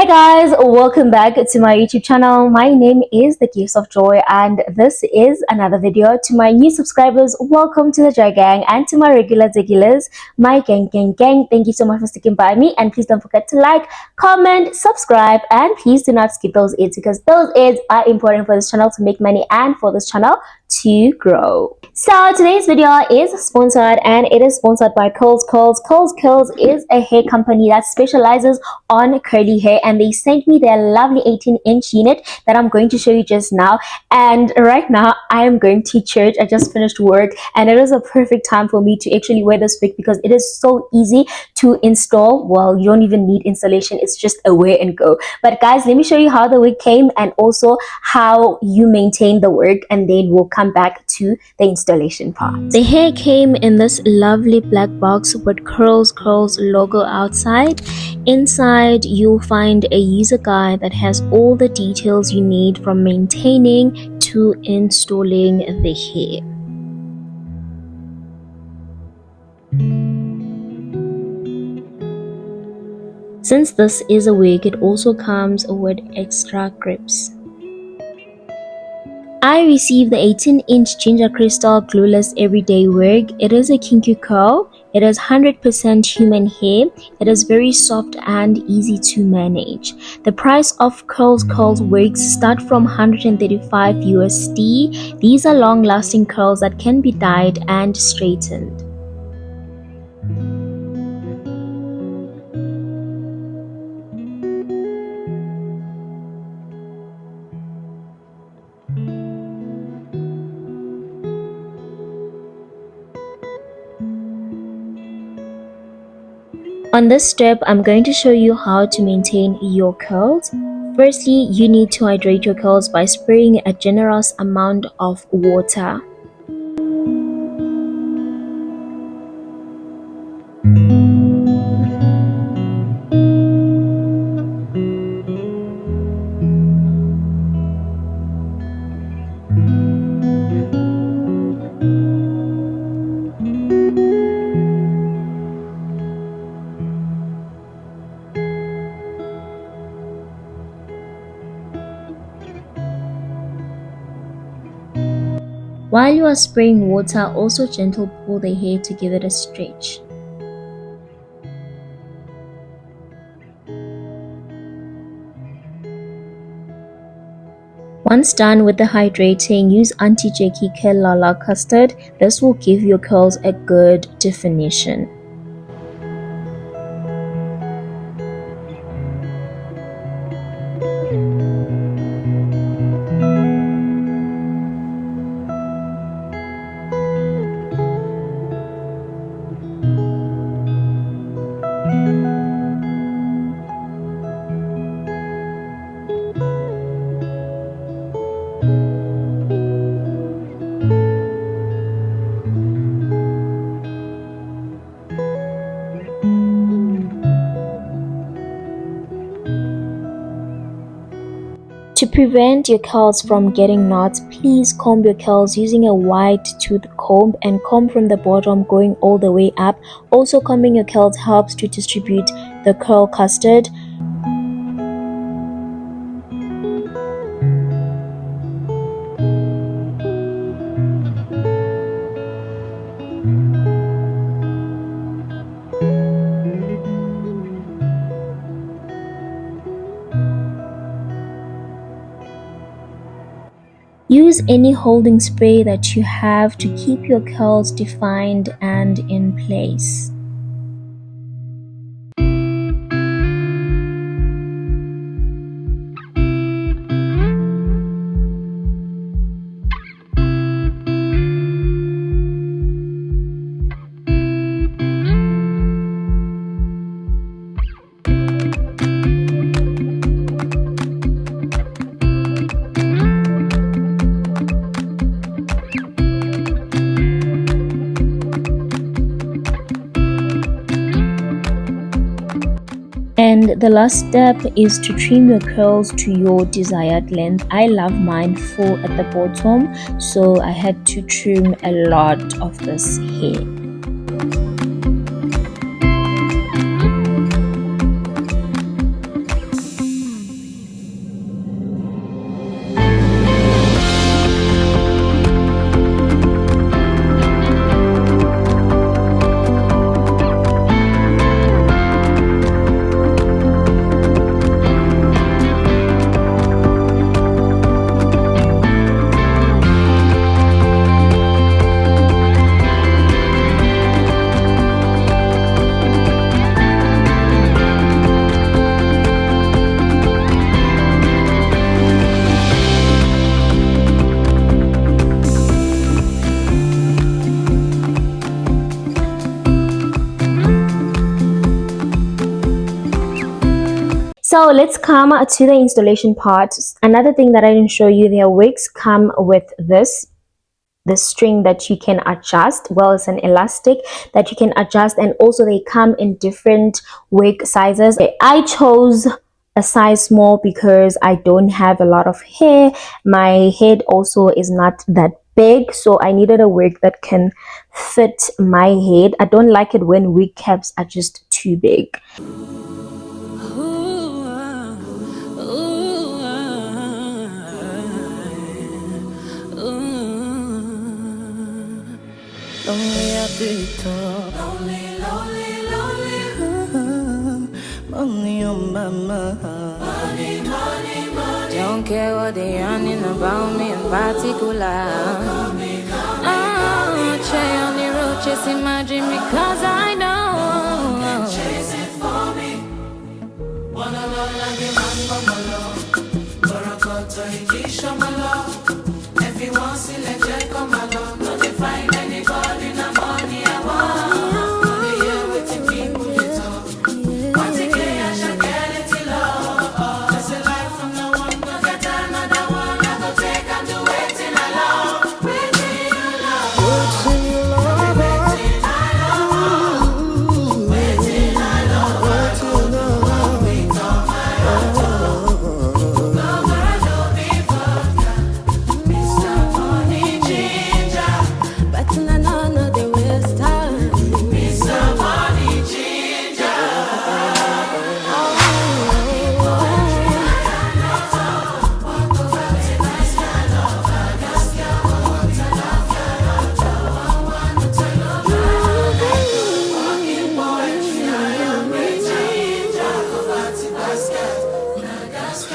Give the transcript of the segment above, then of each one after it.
Hey guys, welcome back to my YouTube channel. My name is The Gifts of Joy and this is another video. To my new subscribers, welcome to the Joy Gang, and to my regulars, my gang. Thank you so much for sticking by me, and please don't forget to like, comment, subscribe, and please do not skip those ads because those ads are important for this channel to make money and for this channel to grow. So today's video is sponsored, and it is sponsored by CurlsCurls. CurlsCurls is a hair company that specializes on curly hair, and they sent me their lovely 18-inch unit that I'm going to show you just now. And right now I am going to church. I just finished work and it is a perfect time for me to actually wear this wig because it is so easy to install. Well, you don't even need installation, it's just a wear and go. But guys, let me show you how the wig came and also how you maintain the wig, and then we'll come back to the installation part. The hair came in this lovely black box with CurlsCurls logo outside. Inside you'll find a user guide that has all the details you need from maintaining to installing the hair. Since this is a wig, it also comes with extra grips. I received the 18-inch ginger crystal glueless everyday wig. It is a kinky curl. It is 100% human hair. It is very soft and easy to manage. The price of CurlsCurls wigs start from 135 USD. These are long-lasting curls that can be dyed and straightened. On this step, I'm going to show you how to maintain your curls. Firstly, you need to hydrate your curls by spraying a generous amount of water. While you are spraying water, also gentle pull the hair to give it a stretch. Once done with the hydrating, use anti-jerky Lala custard. This will give your curls a good definition. To prevent your curls from getting knots, please comb your curls using a wide tooth comb and comb from the bottom going all the way up. Also, combing your curls helps to distribute the curl custard. Use any holding spray that you have to keep your curls defined and in place. And the last step is to trim your curls to your desired length. I love mine full at the bottom, so I had to trim a lot of this hair. So let's come to the installation part. Another thing that I didn't show you, their wigs come with this string that you can adjust. Well, it's an elastic that you can adjust, and also they come in different wig sizes. I chose a size small because I don't have a lot of hair. My head also is not that big, so I needed a wig that can fit my head. I don't like it when wig caps are just too big. Lonely at the top, lonely, lonely, lonely, money on my mind, money, money, money. Don't care what they yarning about me in particular. Try on the road chasing my dream because I know you can chase it for me. Wanna love like a man for my love, Barakoto Ikisha my love. Everyone see legend come along, no they find anybody na money I want. No they hear what the people they talk. What the gay I shall get it love. That's a life from no one, no get another one. I go take and do it in a love. Waiting you love, waiting you love, waiting I love, waiting I love, waiting I love, waiting on my love. Love I don't be vodka, Mr. Money Ginger, but I know they waste time. Mr. Money Ginger.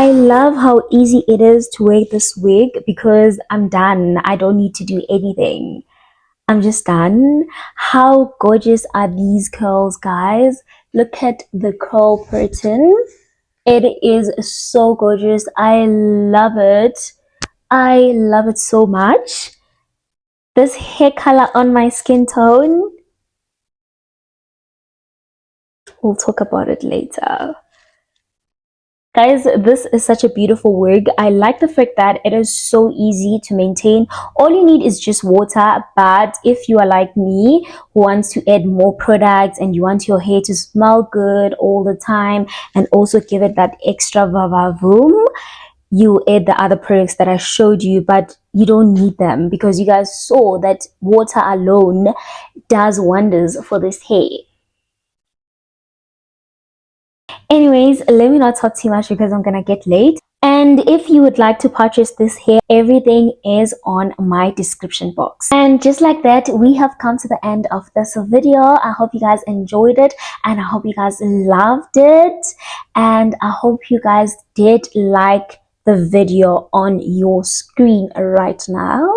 I love how easy it is to wear this wig because I'm done. I don't need to do anything. I'm just done. How gorgeous are these curls, guys? Look at the curl pattern. It is so gorgeous. I love it. I love it so much. This hair color on my skin tone, we'll talk about it later. Guys, this is such a beautiful wig. I like the fact that it is so easy to maintain. All you need is just water, but if you are like me who wants to add more products and you want your hair to smell good all the time and also give it that extra vavavoom, you add the other products that I showed you, but you don't need them because you guys saw that water alone does wonders for this hair. Anyways, let me not talk too much because I'm gonna get late. And if you would like to purchase this hair, everything is on my description box. And just like that, we have come to the end of this video. I hope you guys enjoyed it and I hope you guys loved it, and I hope you guys did like the video on your screen right now,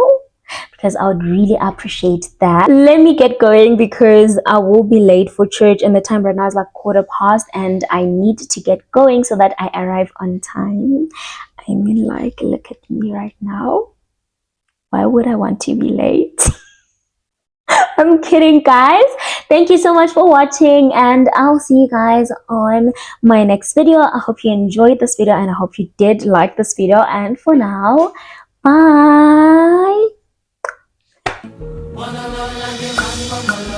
because I would really appreciate that. Let me get going because I will be late for church and the time right now is like 1:15 and I need to get going so that I arrive on time. I mean, like, look at me right now. Why would I want to be late? I'm kidding, guys. Thank you so much for watching and I'll see you guys on my next video. I hope you enjoyed this video and I hope you did like this video, and for now, bye. Wanna love like a man from